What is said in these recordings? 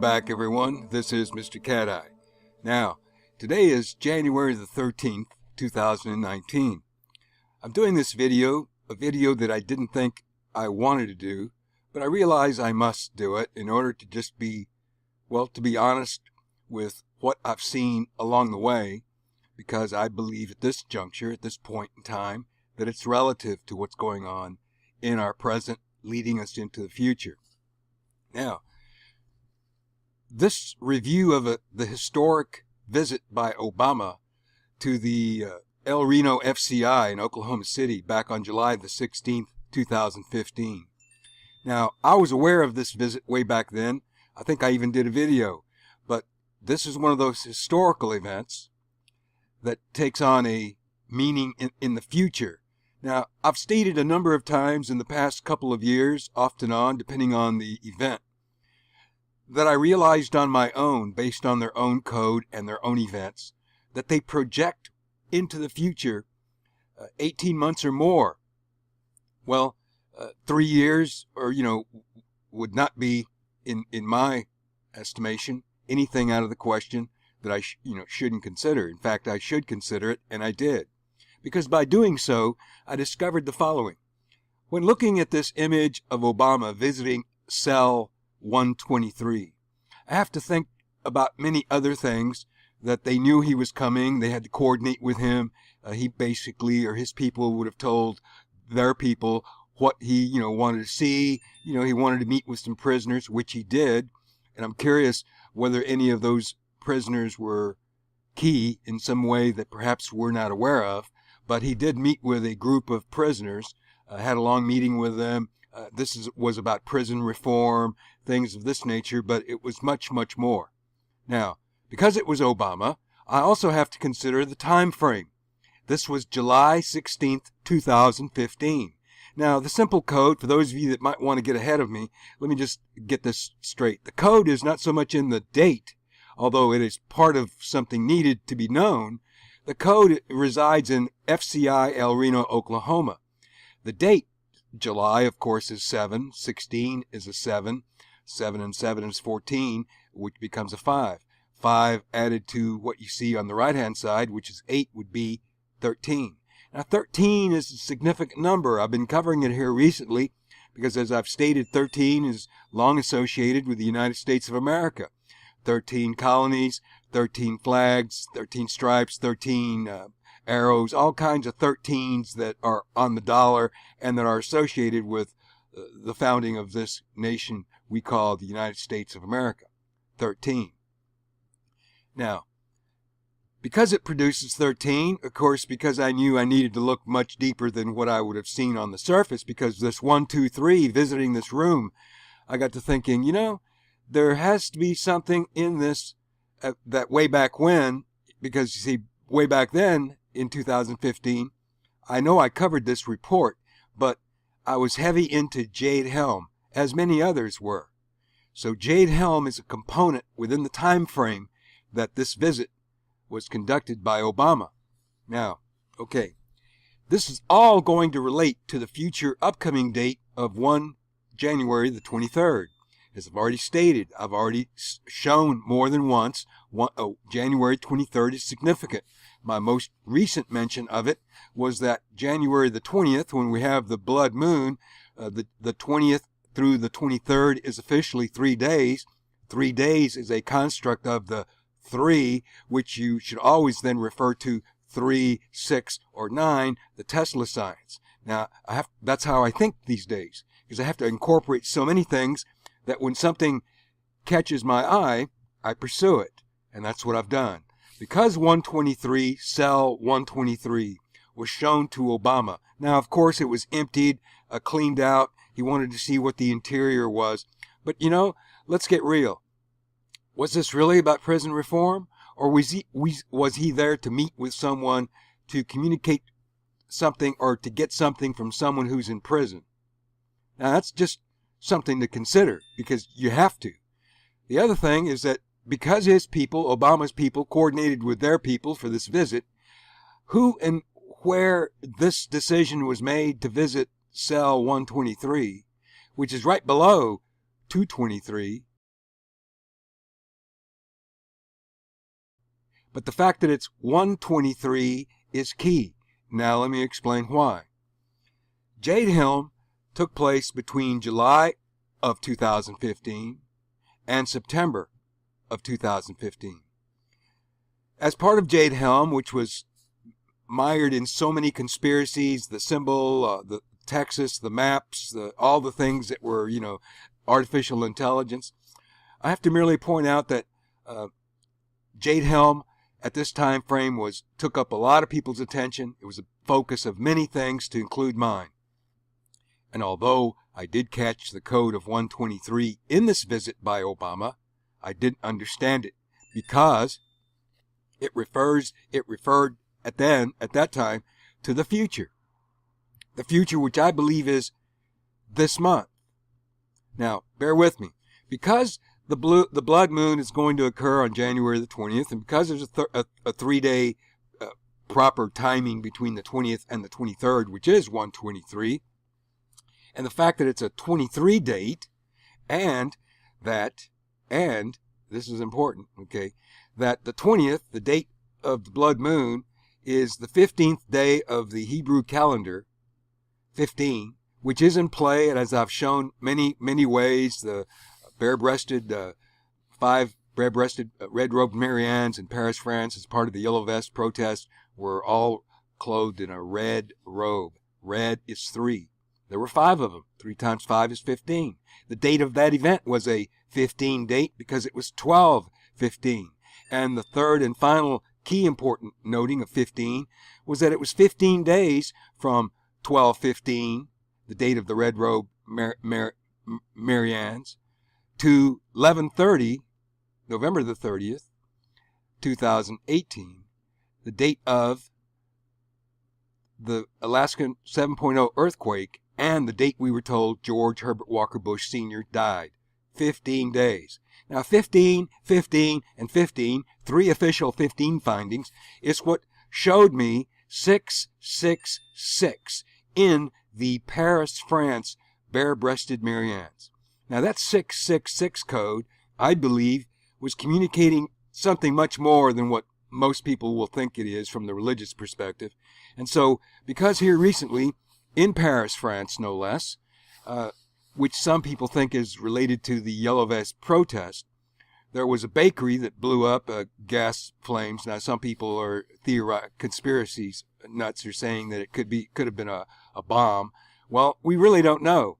back, everyone. This is Mr. Cat Eye. Now, today is January the 13th, 2019. I'm doing this video, a video that I didn't think I wanted to do, but I realize I must do it in order to just be, well, to be honest with what I've seen along the way, because I believe at this juncture, at this point in time, that it's relative to what's going on in our present, leading us into the future. Now, this review of the historic visit by Obama to the El Reno FCI in Oklahoma City back on July the 16th, 2015. Now, I was aware of this visit way back then. I think I even did a video. But this is one of those historical events that takes on a meaning in the future. Now, I've stated a number of times in the past couple of years, off and on, depending on the event, that I realized on my own, based on their own code and their own events, that they project into the future 18 months or more. Well, 3 years, or, would not be, in my estimation, anything out of the question that I shouldn't consider. In fact, I should consider it, and I did. Because by doing so, I discovered the following. When looking at this image of Obama visiting Cell 123, I have to think about many other things, that they knew he was coming, they had to coordinate with him. He basically, or his people, would have told their people what he, wanted to see. He wanted to meet with some prisoners, which he did. And I'm curious whether any of those prisoners were key in some way that perhaps we're not aware of. But he did meet with a group of prisoners, had a long meeting with them. This was about prison reform, things of this nature, but it was much, much more. Now, because it was Obama, I also have to consider the time frame. This was July 16th, 2015. Now, the simple code, for those of you that might want to get ahead of me, let me just get this straight. The code is not so much in the date, although it is part of something needed to be known. The code resides in FCI El Reno, Oklahoma. The date, July, of course, is 7. 16 is a 7. 7 and 7 is 14, which becomes a 5. 5 added to what you see on the right-hand side, which is 8, would be 13. Now, 13 is a significant number. I've been covering it here recently because, as I've stated, 13 is long associated with the United States of America. 13 colonies, 13 flags, 13 stripes, 13 arrows, all kinds of 13s that are on the dollar and that are associated with the founding of this nation we call the United States of America. 13. Now, because it produces 13, of course, because I knew I needed to look much deeper than what I would have seen on the surface, because this 1, 2, 3, visiting this room, I got to thinking, there has to be something in this that way back when, because you see, way back then in 2015, I know I covered this report, but I was heavy into Jade Helm, as many others were. So Jade Helm is a component within the time frame that this visit was conducted by Obama. Now, okay, this is all going to relate to the future upcoming date of January the 23rd. As I've already stated, I've already shown more than once, January 23rd is significant. My most recent mention of it was that January the 20th, when we have the blood moon, the 20th through the 23rd is officially 3 days. 3 days is a construct of the 3, which you should always then refer to 3, 6, or 9, the Tesla signs. Now, that's how I think these days, because I have to incorporate so many things that when something catches my eye, I pursue it. And that's what I've done. Because 123, Cell 123, was shown to Obama. Now, of course, it was emptied, cleaned out. He wanted to see what the interior was. But, let's get real. Was this really about prison reform? Or was he there to meet with someone, to communicate something, or to get something from someone who's in prison? Now, that's just something to consider, because you have to. The other thing is that because his people, Obama's people, coordinated with their people for this visit, who and where this decision was made to visit Cell 123, which is right below 223, But the fact that it's 123 is key. Now let me explain why. Jade Helm took place between July of 2015 and September of 2015. As part of Jade Helm, which was mired in so many conspiracies, the symbol, the Texas, the maps, all the things that were, artificial intelligence, I have to merely point out that Jade Helm at this time frame took up a lot of people's attention. It was a focus of many things, to include mine. And although I did catch the code of 123 in this visit by Obama, I didn't understand it because it referred at that time to the future. The future, which I believe is this month. Now, bear with me. Because the blood moon is going to occur on January the 20th, and because there's a 3-day proper timing between the 20th and the 23rd, which is 123, and the fact that it's a 23 date, and this is important, okay, that the 20th, the date of the blood moon, is the 15th day of the Hebrew calendar, 15, which is in play, and as I've shown many ways, the bare-breasted, 5 bare-breasted red-robed Mariannes in Paris, France, as part of the Yellow Vest protest, were all clothed in a red robe. Red is 3. There were 5 of them. 3 times 5 is 15. The date of that event was a 15 date because it was 12/15. And the third and final key important noting of 15 was that it was 15 days from 12/15, the date of the red robe Mariannes, to 11/30, November the 30th, 2018, the date of the Alaskan 7.0 earthquake, and the date we were told George Herbert Walker Bush Sr. died. 15 days. Now 15, 15, and 15, 3 official 15 findings, is what showed me 666 in the Paris, France bare-breasted Mariannes. Now that 666 code, I believe, was communicating something much more than what most people will think it is from the religious perspective. And so, because here recently, in Paris, France, no less, which some people think is related to the Yellow Vest protest, there was a bakery that blew up, gas flames. Now, some people are conspiracies nuts are saying that it could have been a bomb. Well, we really don't know.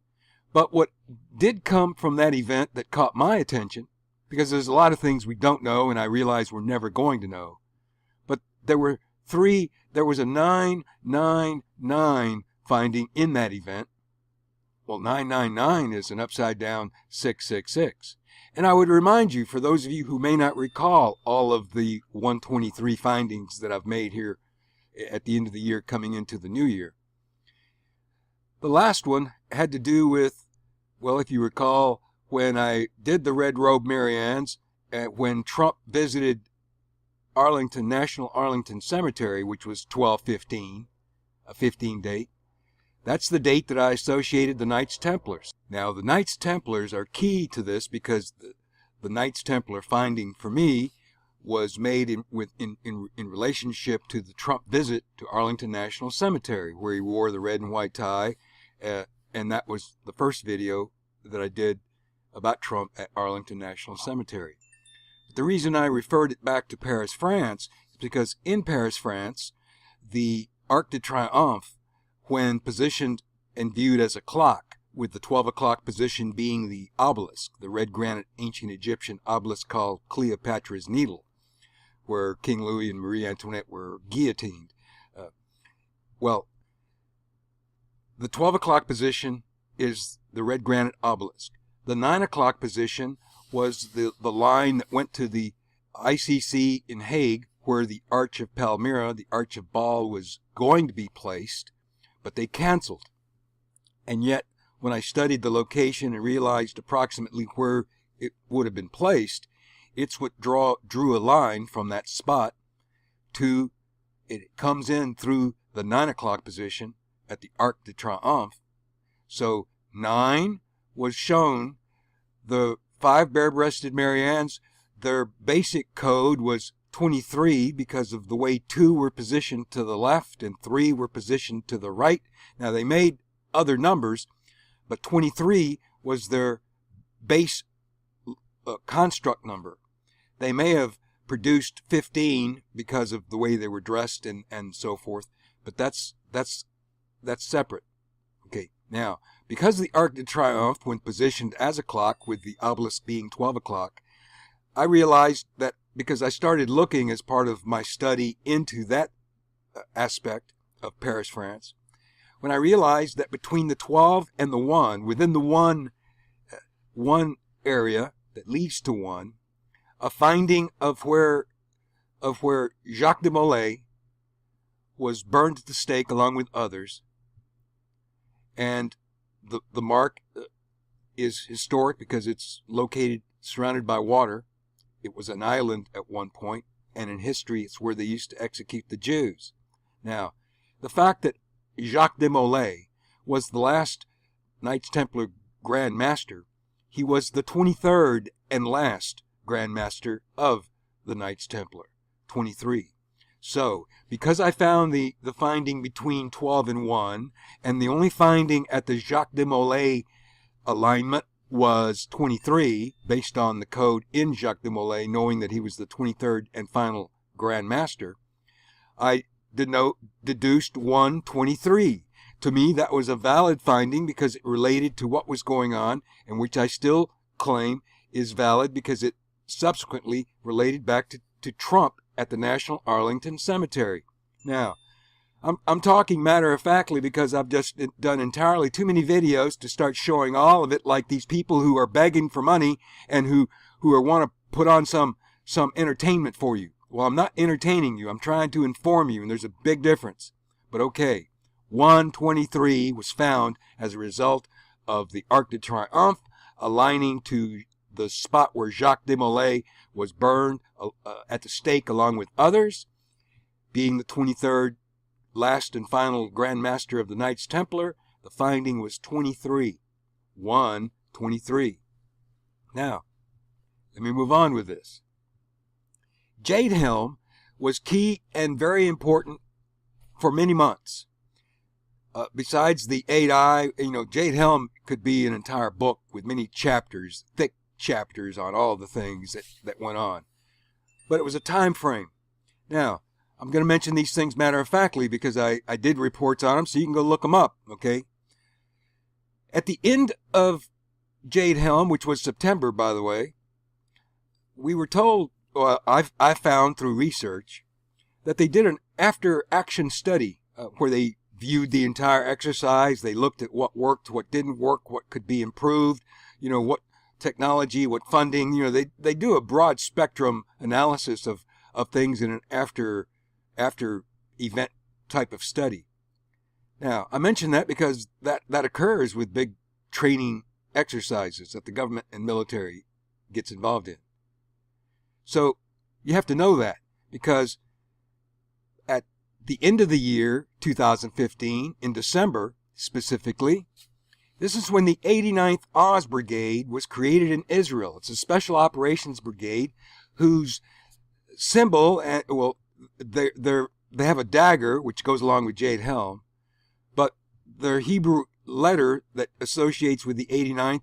But what did come from that event that caught my attention, because there's a lot of things we don't know, and I realize we're never going to know. But there was a 999 finding in that event. Well, 999 is an upside down 666. And I would remind you, for those of you who may not recall all of the 123 findings that I've made here at the end of the year coming into the new year, the last one had to do with, well, if you recall, when I did the Red Robe Mariannes, when Trump visited National Arlington Cemetery, which was 12/15, a 15 date. That's the date that I associated the Knights Templars. Now, the Knights Templars are key to this because the Knights Templar finding for me was made in relationship to the Trump visit to Arlington National Cemetery, where he wore the red and white tie, and that was the first video that I did about Trump at Arlington National Cemetery. But the reason I referred it back to Paris, France, is because in Paris, France, the Arc de Triomphe, when positioned and viewed as a clock, with the 12 o'clock position being the obelisk, the red granite ancient Egyptian obelisk called Cleopatra's Needle, where King Louis and Marie Antoinette were guillotined. The 12 o'clock position is the red granite obelisk. The 9 o'clock position was the line that went to the ICC in Hague, where the Arch of Palmyra, the Arch of Baal, was going to be placed, but they canceled. And yet, when I studied the location and realized approximately where it would have been placed, it's what drew a line from that spot to, it comes in through the 9 o'clock position at the Arc de Triomphe. So 9 was shown. The 5 bare-breasted Mariannes, their basic code was 23 because of the way 2 were positioned to the left and 3 were positioned to the right. Now, they made other numbers, but 23 was their base construct number. They may have produced 15 because of the way they were dressed and so forth, but that's separate. Okay, now, because the Arc de Triomphe, when positioned as a clock with the obelisk being 12 o'clock, I realized that because I started looking as part of my study into that aspect of Paris, France, when I realized that between the 12 and the 1, within the 1 area that leads to 1, a finding of where Jacques de Molay was burned at the stake along with others, and the mark is historic because it's located surrounded by water. It was an island at one point, and in history it's where they used to execute the Jews. Now, the fact that Jacques de Molay was the last Knights Templar Grand Master, he was the 23rd and last Grand Master of the Knights Templar, 23. So, because I found the finding between 12 and 1, and the only finding at the Jacques de Molay alignment was 23, based on the code in Jacques de Molay, knowing that he was the 23rd and final Grand Master, I deduced 123. To me, that was a valid finding because it related to what was going on, and which I still claim is valid because it subsequently related back to Trump at the National Arlington Cemetery. Now, I'm talking matter-of-factly because I've just done entirely too many videos to start showing all of it like these people who are begging for money and who want to put on some entertainment for you. Well, I'm not entertaining you. I'm trying to inform you, and there's a big difference. But okay, 123 was found as a result of the Arc de Triomphe aligning to the spot where Jacques de Molay was burned at the stake along with others, being the 23rd last and final Grand Master of the Knights Templar. The finding was 23. 123. Now, let me move on with this. Jade Helm was key and very important for many months. Besides the 8i, Jade Helm could be an entire book with many chapters, thick chapters on all the things that went on. But it was a time frame. Now, I'm going to mention these things matter-of-factly because I did reports on them, so you can go look them up, okay? At the end of Jade Helm, which was September, by the way, we were told, well, I found through research, that they did an after-action study where they viewed the entire exercise. They looked at what worked, what didn't work, what could be improved, what technology, what funding. They do a broad spectrum analysis of things in an after event type of study. Now, I mention that because that occurs with big training exercises that the government and military gets involved in. So you have to know that, because at the end of the year 2015, in December specifically, this is when the 89th Oz Brigade was created in Israel. It's a special operations brigade whose symbol, they have a dagger which goes along with Jade Helm, but their Hebrew letter that associates with the 89th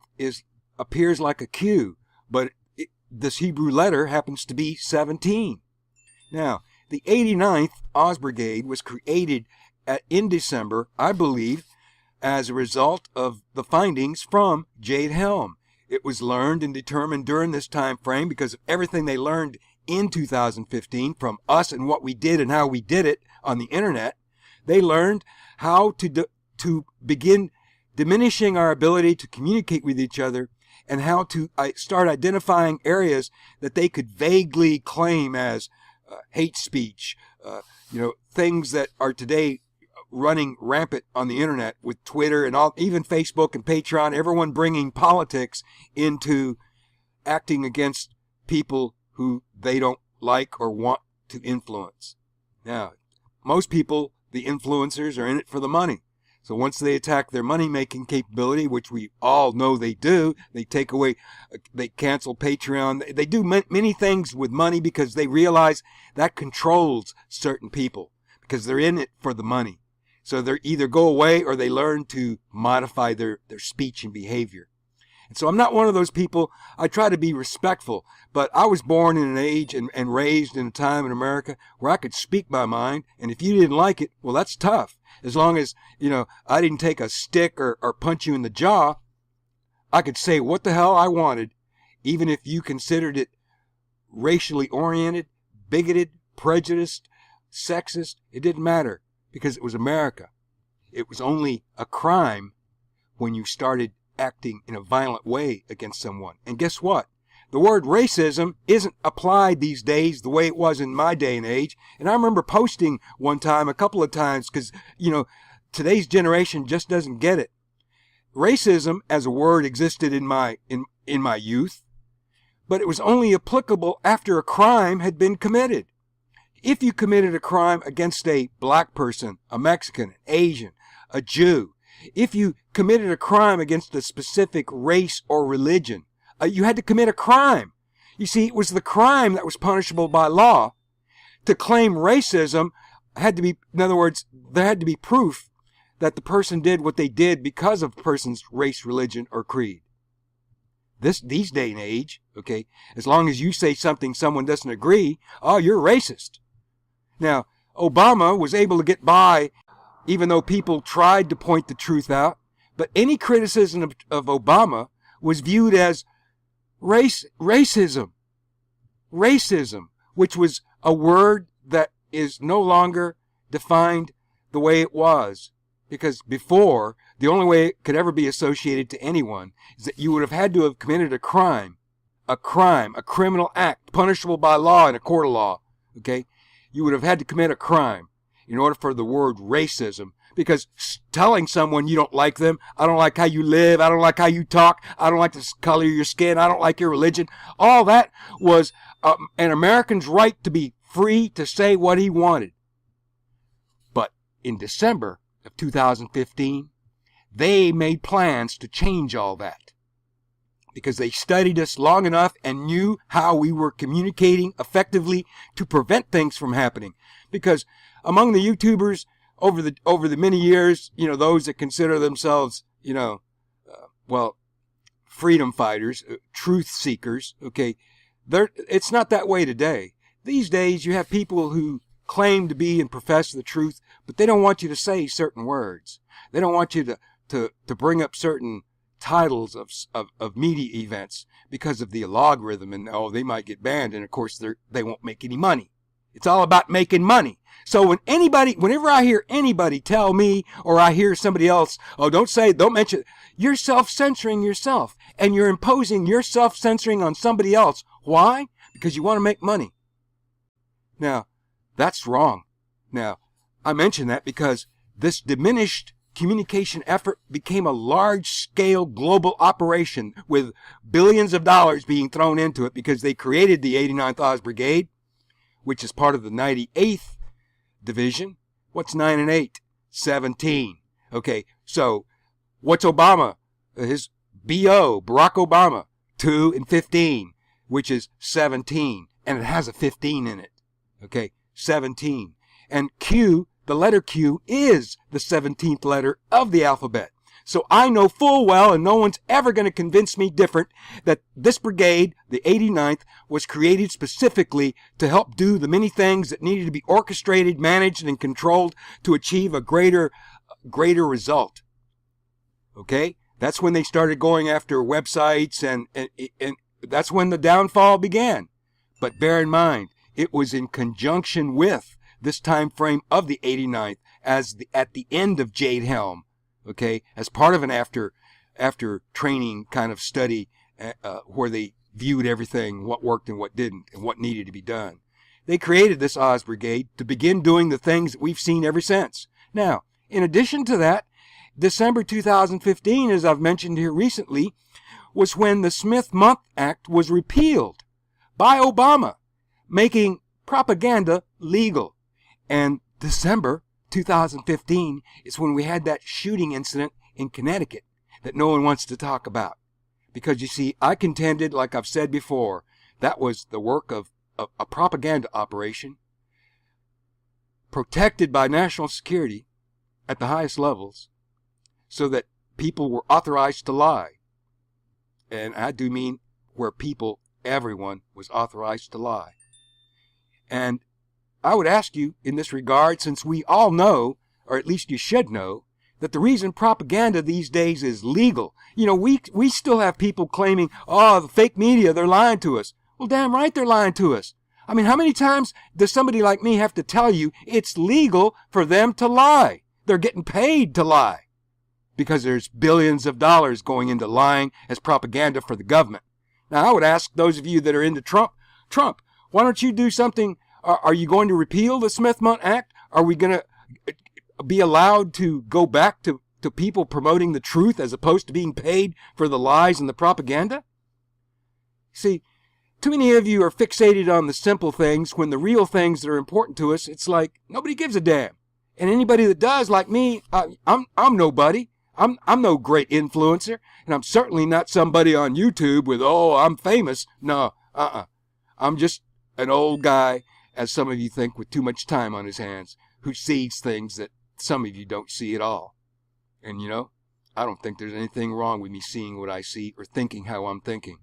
appears like a Q, but this Hebrew letter happens to be 17. Now, the 89th Oz Brigade was created in December, I believe, as a result of the findings from Jade Helm. It was learned and determined during this time frame because of everything they learned in 2015 from us and what we did and how we did it on the internet. They learned how to begin diminishing our ability to communicate with each other, and how to start identifying areas that they could vaguely claim as hate speech, things that are today running rampant on the internet with Twitter and even Facebook and Patreon, everyone bringing politics into acting against people who they don't like or want to influence. Now, most people, the influencers, are in it for the money. So once they attack their money-making capability, which we all know they do, they take away, they cancel Patreon. They do many things with money because they realize that controls certain people because they're in it for the money. So they either go away or they learn to modify their speech and behavior. And so I'm not one of those people. I try to be respectful, but I was born in an age and raised in a time in America where I could speak my mind. And if you didn't like it, well, that's tough. As long as, I didn't take a stick or punch you in the jaw, I could say what the hell I wanted, even if you considered it racially oriented, bigoted, prejudiced, sexist. It didn't matter because it was America. It was only a crime when you started acting in a violent way against someone. And guess what? The word racism isn't applied these days the way it was in my day and age. And I remember posting one time, a couple of times, because, today's generation just doesn't get it. Racism as a word existed in my youth, but it was only applicable after a crime had been committed. If you committed a crime against a black person, a Mexican, an Asian, a Jew, if you committed a crime against a specific race or religion, you had to commit a crime. You see, it was the crime that was punishable by law. To claim racism had to be, in other words, there had to be proof that the person did what they did because of the person's race, religion, or creed. These day and age, okay, as long as you say something someone doesn't agree, oh, you're racist. Now, Obama was able to get by even though people tried to point the truth out, but any criticism of Obama was viewed as racism, which was a word that is no longer defined the way it was. Because before, the only way it could ever be associated to anyone is that you would have had to have committed a crime, a criminal act, punishable by law in a court of law, okay? You would have had to commit a crime in order for the word racism, because telling someone you don't like them, I don't like how you live, I don't like how you talk, I don't like the color of your skin, I don't like your religion, all that was an American's right to be free to say what he wanted. But in December of 2015, they made plans to change all that because they studied us long enough and knew how we were communicating effectively to prevent things from happening. Because among the YouTubers over the many years, those that consider themselves, freedom fighters, truth seekers, okay, it's not that way today. These days, you have people who claim to be and profess the truth, but they don't want you to say certain words. They don't want you to bring up certain titles of media events because of the logarithm, and they might get banned, and of course they won't make any money. It's all about making money. So whenever I hear anybody tell me, or I hear somebody else, don't mention, you're self-censoring yourself, and you're imposing your self-censoring on somebody else. Why? Because you want to make money. Now, that's wrong. Now, I mention that because this diminished communication effort became a large-scale global operation with billions of dollars being thrown into it because they created the 89th Oz Brigade, which is part of the 98th Division. What's 9 and 8? 17. Okay, so what's Obama? His B.O., Barack Obama, 2 and 15, which is 17, and it has a 15 in it. Okay, 17. And Q, the letter Q, is the 17th letter of the alphabet. So I know full well, and no one's ever going to convince me different, that this brigade, the 89th, was created specifically to help do the many things that needed to be orchestrated, managed, and controlled to achieve a greater result. Okay? That's when they started going after websites, and that's when the downfall began. But bear in mind, it was in conjunction with this time frame of the 89th at the end of Jade Helm. Okay, as part of an after training kind of study where they viewed everything, what worked and what didn't, and what needed to be done. They created this Oz Brigade to begin doing the things that we've seen ever since. Now, in addition to that, December 2015, as I've mentioned here recently, was when the Smith-Month Act was repealed by Obama, making propaganda legal. And December 2015 is when we had that shooting incident in Connecticut that no one wants to talk about. Because you see, I contended, like I've said before, that was the work of a propaganda operation protected by national security at the highest levels so that people were authorized to lie. And I do mean where everyone was authorized to lie. And I would ask you in this regard, since we all know, or at least you should know, that the reason propaganda these days is legal. You know, we still have people claiming, oh, the fake media, they're lying to us. Well, damn right they're lying to us. I mean, how many times does somebody like me have to tell you it's legal for them to lie? They're getting paid to lie because there's billions of dollars going into lying as propaganda for the government. Now, I would ask those of you that are into Trump, why don't you do something? Are you going to repeal the Smith-Mundt Act? Are we going to be allowed to go back to people promoting the truth as opposed to being paid for the lies and the propaganda? See, too many of you are fixated on the simple things when the real things that are important to us, it's like nobody gives a damn. And anybody that does, like me, I'm nobody. I'm no great influencer, and I'm certainly not somebody on YouTube with, oh, I'm famous. No, I'm just an old guy, as some of you think, with too much time on his hands, who sees things that some of you don't see at all. And you know, I don't think there's anything wrong with me seeing what I see or thinking how I'm thinking.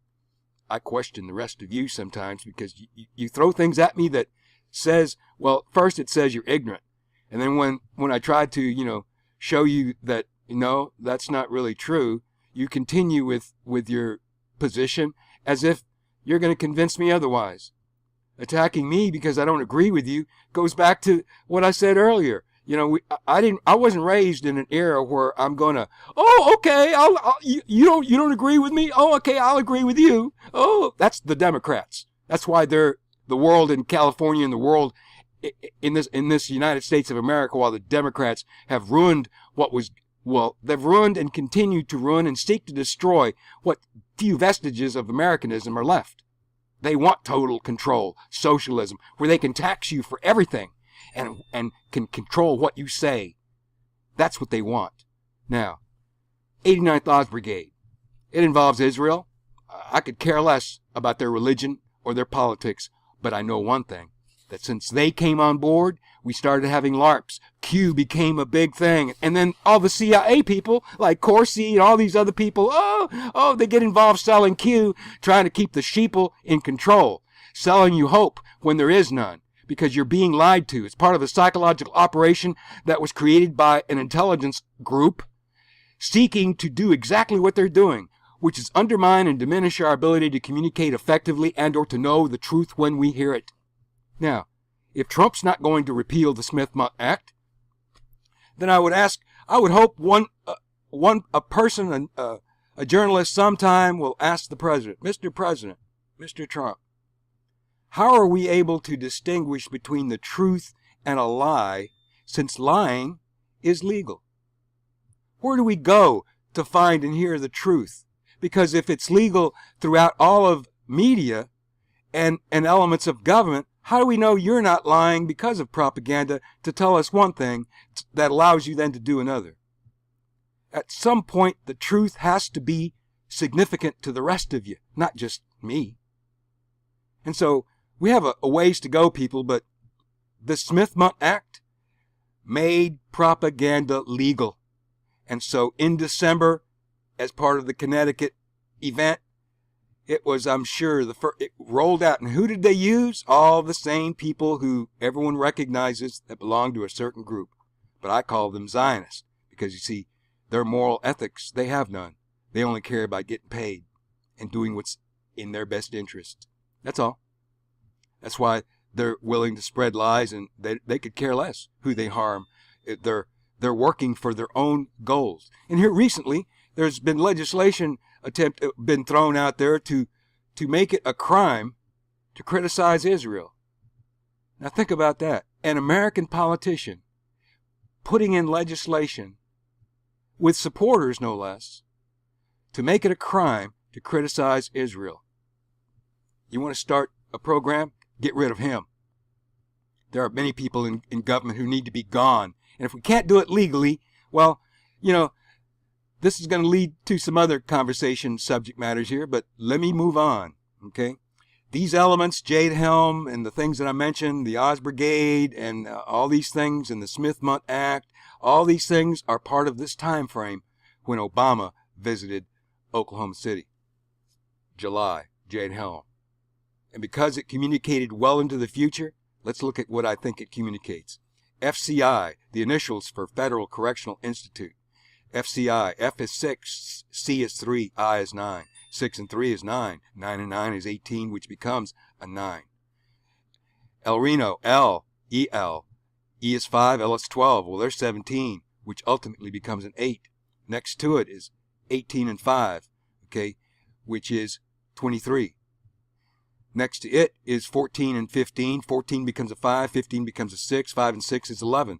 I question the rest of you sometimes because you throw things at me that says, well, first it says you're ignorant. And then when I try to, show you that, no, that's not really true, you continue with your position as if you're going to convince me otherwise. Attacking me because I don't agree with you goes back to what I said earlier. I wasn't raised in an era where I'm gonna, oh, okay, you don't agree with me? Oh, okay, I'll agree with you. Oh, that's the Democrats. That's why they're the world in California and the world in this United States of America, while the Democrats have ruined they've ruined and continue to ruin and seek to destroy what few vestiges of Americanism are left. They want total control, socialism, where they can tax you for everything and can control what you say. That's what they want. Now, 89th Laws Brigade. It involves Israel. I could care less about their religion or their politics, but I know one thing, that since they came on board, we started having LARPs. Q became a big thing. And then all the CIA people, like Corsi and all these other people, they get involved selling Q, trying to keep the sheeple in control, selling you hope when there is none, because you're being lied to. It's part of a psychological operation that was created by an intelligence group seeking to do exactly what they're doing, which is undermine and diminish our ability to communicate effectively and or to know the truth when we hear it. Now, if Trump's not going to repeal the Smith-Mundt Act, then I would hope a journalist sometime will ask the president, Mr. President, Mr. Trump, how are we able to distinguish between the truth and a lie, since lying is legal? Where do we go to find and hear the truth? Because if it's legal throughout all of media and elements of government, how do we know you're not lying because of propaganda to tell us one thing that allows you then to do another? At some point, the truth has to be significant to the rest of you, not just me. And so we have a ways to go, people, but the Smith-Mundt Act made propaganda legal. And so in December, as part of the Connecticut event, it was, I'm sure, it rolled out. And who did they use? All the same people who everyone recognizes that belong to a certain group. But I call them Zionists because, you see, their moral ethics, they have none. They only care about getting paid and doing what's in their best interest. That's all. That's why they're willing to spread lies, and they could care less who they harm. They're working for their own goals. And here recently, there's been legislation been thrown out there to make it a crime to criticize Israel. Now think about that. An American politician putting in legislation with supporters, no less, to make it a crime to criticize Israel. You want to start a program? Get rid of him. There are many people in government who need to be gone And if we can't do it legally, well, this is going to lead to some other conversation subject matters here, but let me move on, okay? These elements, Jade Helm and the things that I mentioned, the Oz Brigade and all these things and the Smith-Mundt Act, all these things are part of this time frame when Obama visited Oklahoma City. July, Jade Helm. And because it communicated well into the future, let's look at what I think it communicates. FCI, the initials for Federal Correctional Institute. FCI, F is 6, C is 3, I is 9. 6 and 3 is 9. 9 and 9 is 18, which becomes a 9. El Reno, L, E-L. E is 5, L is 12. Well, there's 17, which ultimately becomes an 8. Next to it is 18 and 5, okay, which is 23. Next to it is 14 and 15. 14 becomes a 5, 15 becomes a 6, 5 and 6 is 11.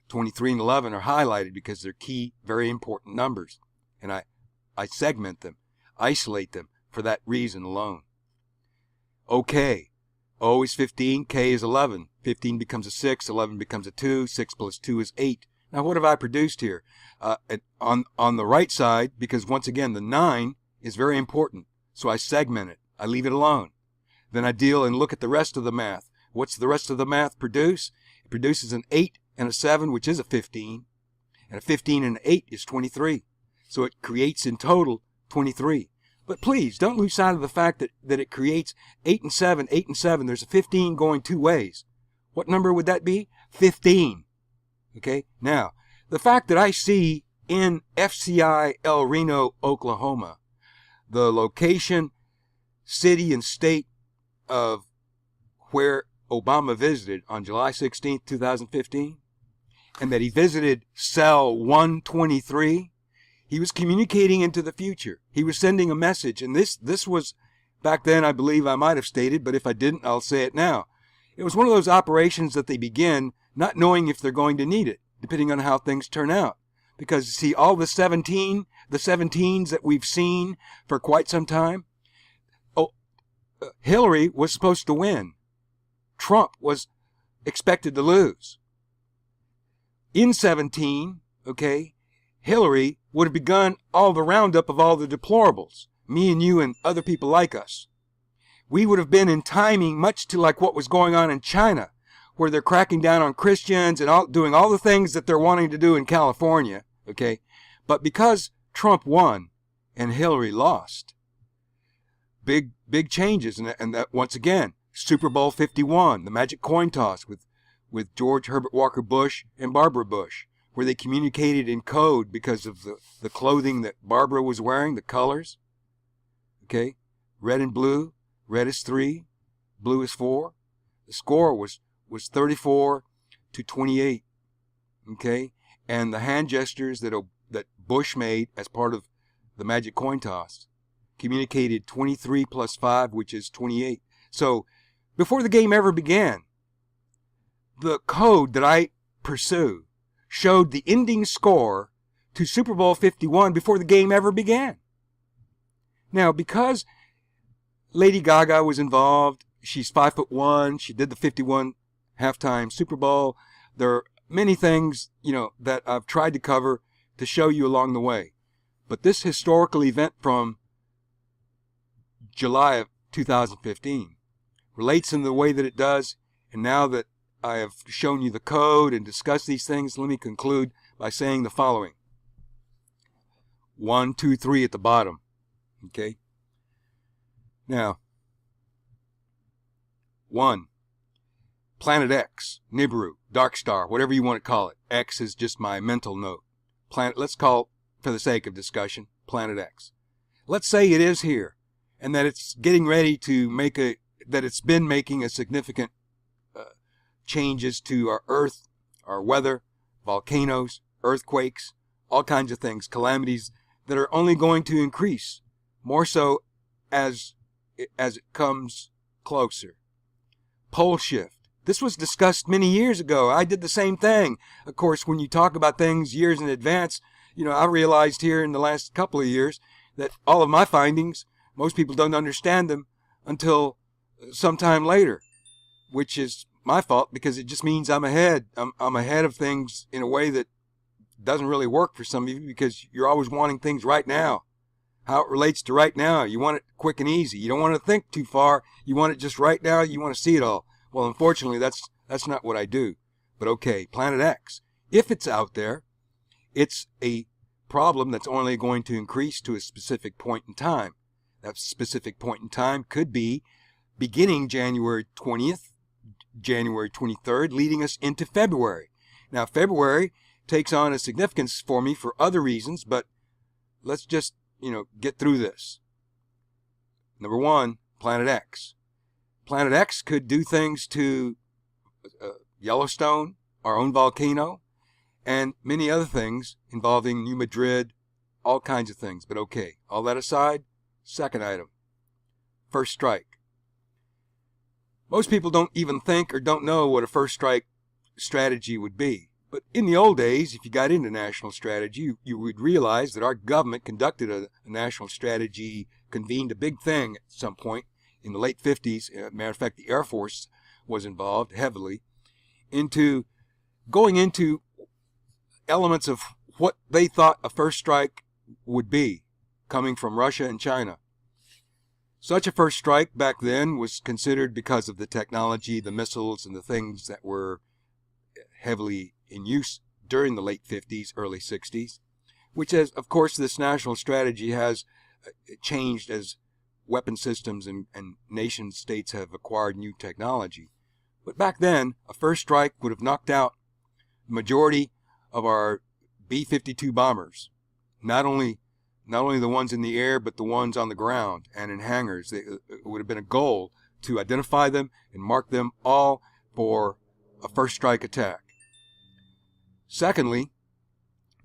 23 and 11 are highlighted because they're key, very important numbers. And I segment them, isolate them for that reason alone. OK. O is 15, K is 11. 15 becomes a 6, 11 becomes a 2, 6 plus 2 is 8. Now what have I produced here? On the right side, because once again the 9 is very important, so I segment it. I leave it alone. Then I deal and look at the rest of the math. What's the rest of the math produce? It produces an 8 and a 7, which is a 15. And a 15 and an 8 is 23. So it creates in total 23. But please, don't lose sight of the fact that it creates 8 and 7, 8 and 7. There's a 15 going two ways. What number would that be? 15. Okay? Now, the fact that I see in FCI El Reno, Oklahoma, the location, city, and state of where Obama visited on July 16, 2015, and that he visited cell 123, he was communicating into the future. He was sending a message, and this was, back then I believe I might have stated, but if I didn't, I'll say it now. It was one of those operations that they begin not knowing if they're going to need it, depending on how things turn out. Because, see, all the 17s that we've seen for quite some time, Hillary was supposed to win. Trump was expected to lose. In 17, okay, Hillary would have begun all the roundup of all the deplorables, me and you and other people like us. We would have been in timing much to like what was going on in China, where they're cracking down on Christians and doing all the things that they're wanting to do in California, okay? But because Trump won and Hillary lost, big changes, and that once again, Super Bowl 51, the magic coin toss with George Herbert Walker Bush and Barbara Bush, where they communicated in code because of the clothing that Barbara was wearing, the colors, okay? Red and blue. Red is 3, blue is 4. The score was 34-28, okay? And the hand gestures that Bush made as part of the magic coin toss communicated 23 plus 5, which is 28. So before the game ever began, the code that I pursue showed the ending score to Super Bowl 51 before the game ever began. Now, because Lady Gaga was involved, she's 5'1", she did the 51 halftime Super Bowl. There are many things, that I've tried to cover to show you along the way. But this historical event from July of 2015 relates in the way that it does. And now that I have shown you the code and discussed these things, let me conclude by saying the following. 1, 2, 3 at the bottom. Okay? Now, 1, Planet X, Nibiru, Dark Star, whatever you want to call it. X is just my mental note. Let's call, for the sake of discussion, Planet X. Let's say it is here, and that it's getting ready to that it's been making a significant changes to our Earth, our weather, volcanoes, earthquakes, all kinds of things, calamities that are only going to increase, more so as it comes closer. Pole shift. This was discussed many years ago. I did the same thing. Of course, when you talk about things years in advance, I realized here in the last couple of years that all of my findings, most people don't understand them until sometime later, which is my fault because it just means I'm ahead. I'm ahead of things in a way that doesn't really work for some of you because you're always wanting things right now. How it relates to right now. You want it quick and easy. You don't want to think too far. You want it just right now. You want to see it all. Well, unfortunately, that's not what I do. But okay, Planet X. If it's out there, it's a problem that's only going to increase to a specific point in time. That specific point in time could be beginning January 20th, January 23rd, leading us into February. Now, February takes on a significance for me for other reasons, but let's just, get through this. Number one, Planet X. Planet X could do things to Yellowstone, our own volcano, and many other things involving New Madrid, all kinds of things. But okay, all that aside, second item, first strike. Most people don't even think or don't know what a first strike strategy would be. But in the old days, if you got into national strategy, you would realize that our government conducted a national strategy, convened a big thing at some point in the late 50s. Matter of fact, the Air Force was involved heavily going into elements of what they thought a first strike would be coming from Russia and China. Such a first strike back then was considered because of the technology, the missiles, and the things that were heavily in use during the late 50s, early 60s, which has, of course, this national strategy has changed as weapon systems and nation states have acquired new technology. But back then, a first strike would have knocked out the majority of our B-52 bombers, not only the ones in the air, but the ones on the ground and in hangars. It would have been a goal to identify them and mark them all for a first strike attack. Secondly,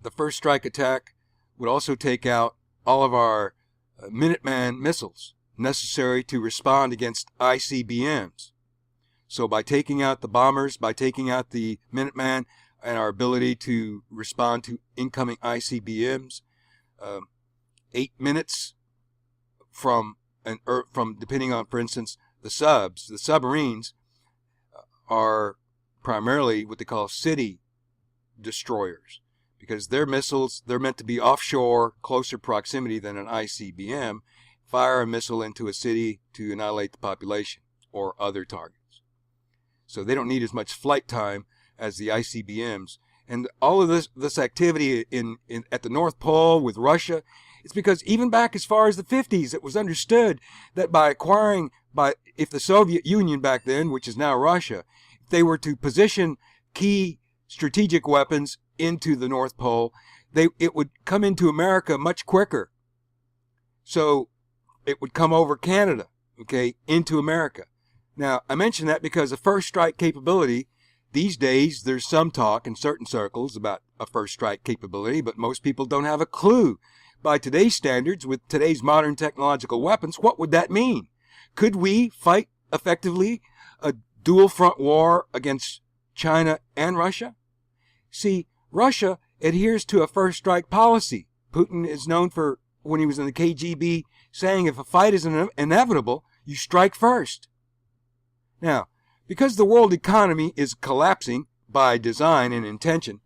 the first strike attack would also take out all of our Minuteman missiles necessary to respond against ICBMs. So by taking out the bombers, by taking out the Minuteman and our ability to respond to incoming ICBMs, 8 minutes from depending on, for instance, the submarines are primarily what they call city destroyers, because their missiles, they're meant to be offshore, closer proximity than an ICBM, fire a missile into a city to annihilate the population or other targets. So they don't need as much flight time as the ICBMs. And all of this activity at the North Pole with Russia, it's because even back as far as the 50s, it was understood that if the Soviet Union back then, which is now Russia, if they were to position key strategic weapons into the North Pole, it would come into America much quicker. So it would come over Canada, into America. Now, I mention that because a first strike capability, these days there's some talk in certain circles about a first strike capability, but most people don't have a clue. By today's standards, with today's modern technological weapons, what would that mean? Could we fight effectively a dual front war against China and Russia? See, Russia adheres to a first strike policy. Putin is known for, when he was in the KGB, saying if a fight is inevitable, you strike first. Now, because the world economy is collapsing by design and intention,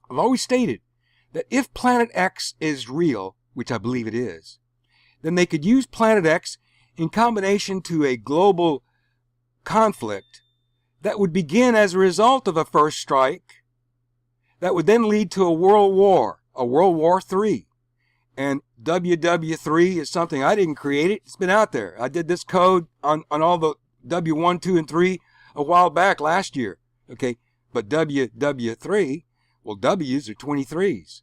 I've always stated that if Planet X is real, which I believe it is, then they could use Planet X in combination to a global conflict that would begin as a result of a first strike that would then lead to a World War III. And WW3 is something I didn't create it. It's been out there. I did this code on all the W1, 2, and 3 a while back last year. But WW3, well, W's are 23s.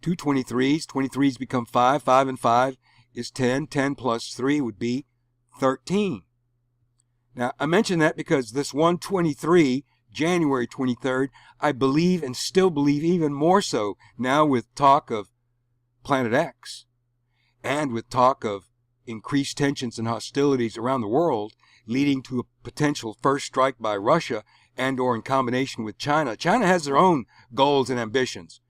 2 23s, 23s become 5, 5 and 5 is 10, 10 plus 3 would be 13. Now, I mention that because this 123, January 23rd, I believe and still believe even more so now with talk of Planet X and with talk of increased tensions and hostilities around the world leading to a potential first strike by Russia and or in combination with China. China has their own goals and ambitions,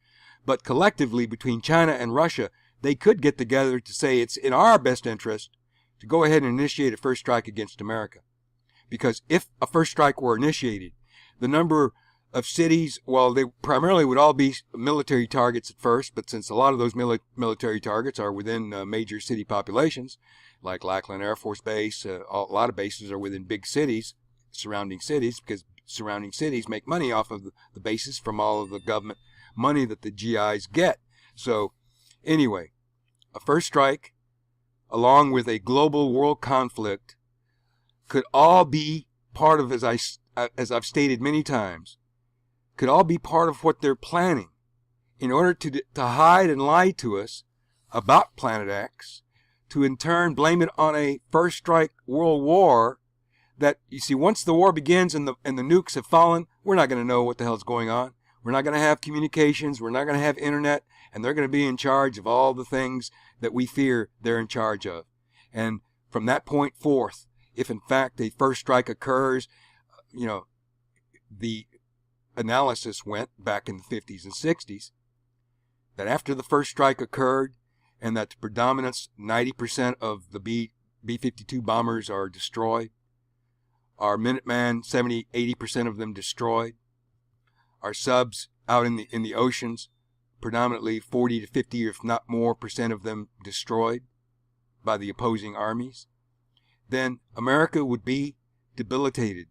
but collectively between China and Russia, they could get together to say it's in our best interest to go ahead and initiate a first strike against America. Because if a first strike were initiated, the number of cities, well, they primarily would all be military targets at first, but since a lot of those military targets are within major city populations, like Lackland Air Force Base, a lot of bases are within big cities, surrounding cities, because surrounding cities make money off of the bases from all of the government money that the GIs get. So anyway, a first strike, along with a global world conflict, could all be part of, as I've stated many times, could all be part of what they're planning in order to hide and lie to us about Planet X, to in turn blame it on a first strike world war that, you see, once the war begins and the nukes have fallen, we're not going to know what the hell's going on. We're not going to have communications. We're not going to have internet. And they're going to be in charge of all the things that we fear they're in charge of. And from that point forth, if in fact a first strike occurs, the analysis went back in the 50s and 60s that after the first strike occurred and that the predominance, 90% of the B-52 bombers are destroyed, our Minuteman, 70-80% of them destroyed, our subs out in the oceans, predominantly 40 to 50, if not more, percent of them destroyed by the opposing armies, then America would be debilitated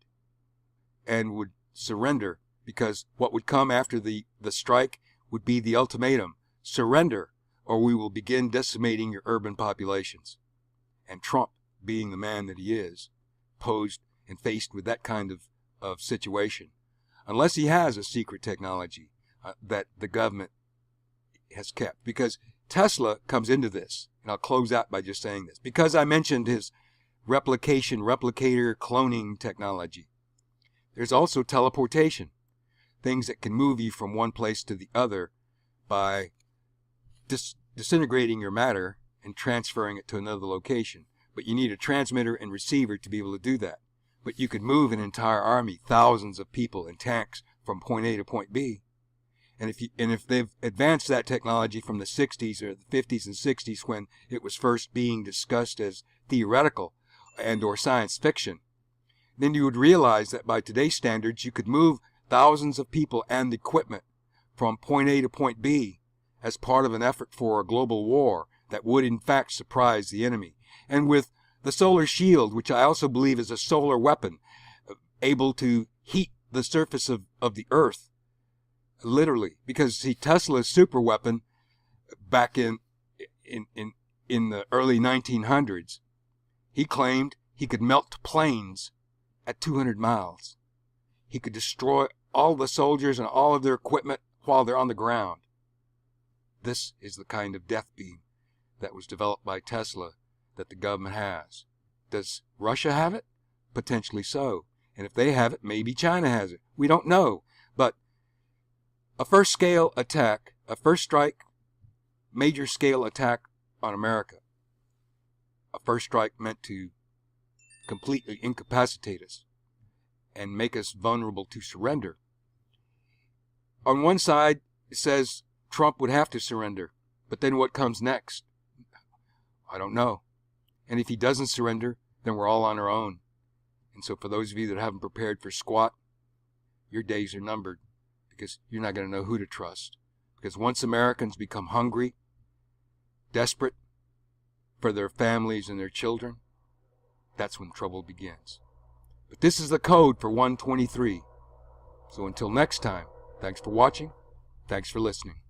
and would surrender, because what would come after the strike would be the ultimatum: surrender or we will begin decimating your urban populations. And Trump, being the man that he is, posed and faced with that kind of situation, unless he has a secret technology that the government has kept. Because Tesla comes into this, and I'll close out by just saying this, because I mentioned his replicator cloning technology. There's also teleportation, things that can move you from one place to the other by disintegrating your matter and transferring it to another location. But you need a transmitter and receiver to be able to do that. But you could move an entire army, thousands of people in tanks from point A to point B. And if they've advanced that technology from the 60s or the 50s and 60s, when it was first being discussed as theoretical and or science fiction, then you would realize that by today's standards you could move thousands of people and equipment from point A to point B as part of an effort for a global war that would in fact surprise the enemy. And with the solar shield, which I also believe is a solar weapon, able to heat the surface of the earth, literally, because see, Tesla's super weapon back in the early 1900s, he claimed he could melt planes at 200 miles. He could destroy all the soldiers and all of their equipment while they're on the ground. This is the kind of death beam that was developed by Tesla that the government has. Does Russia have it? Potentially so. And if they have it, maybe China has it. We don't know. But a first scale attack, a first strike, major scale attack on America, a first strike meant to completely incapacitate us and make us vulnerable to surrender. On one side, it says Trump would have to surrender. But then what comes next? I don't know. And if he doesn't surrender, then we're all on our own. And so for those of you that haven't prepared for squat, your days are numbered, because you're not going to know who to trust. Because once Americans become hungry, desperate for their families and their children, that's when trouble begins. But this is the code for 123. So until next time, thanks for watching. Thanks for listening.